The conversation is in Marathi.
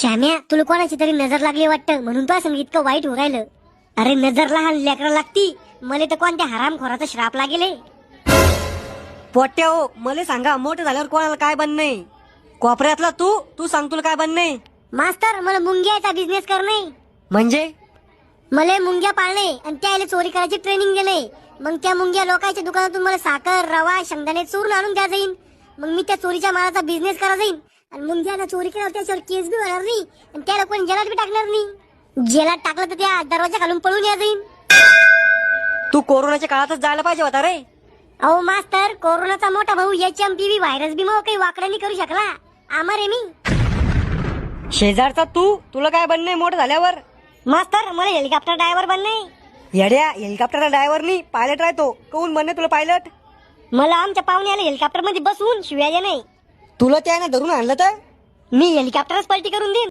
श्याम्या, तुला कोणाची तरी नजर लागली वाटतं, म्हणून तो असं इतकं वाईट हो राहिलं. अरे नजर लहान लेकरं लागती, मला तर कोणत्या हरामखोराचा श्राप लागेल. पोट्या हो, मला सांगा मोठं झाल्यावर कोणाला काय बनणे? कोपऱ्यातला तू तू सांग तुला काय बनणे? मास्तर, मला मुंग्याचा बिझनेस करणे. म्हणजे मला मुंग्या पाळणे आणि त्याला चोरी करायची ट्रेनिंग देणे. मग त्या मुंग्या लोकांच्या दुकानातून मला साखर, रवा, शेंगदाणे चोरून आणून द्या जाईन. मग मी त्या चोरीच्या मालाचा बिझनेस करा जाईन आणि मुंग्याला चोरी केल्यावर त्याच्यावर केस बी होणार नाही आणि त्याला कोणी जेलात बी टाकणार नाही. जेलात टाकलं तर त्या दरवाजा घालून पळून या जाईन. तू कोरोनाच्या काळातच जायला पाहिजे होता रे. अहो मास्तर, कोरोनाचा मोठा भाऊ HMPV व्हायरस बी मग काही वाकड्यांनी करू शकला. आमार आहे मी. शेजारचा तू तुला काय बनणे मोठं झाल्यावर? मास्तर, मला हेलिकॉप्टर ड्रायव्हर बनणे. येड्या, हेलिकॉप्टरचा ड्रायव्हर नाही पायलट राहतो. कोण बनणे तुला पायलट? मला आमच्या पाहुण्याला हेलिकॉप्टर मध्ये बसवून शिवाय नाही. तुला त्याने धरून आणलं तर मी हेलिकॉप्टरच पलटी करून देईन.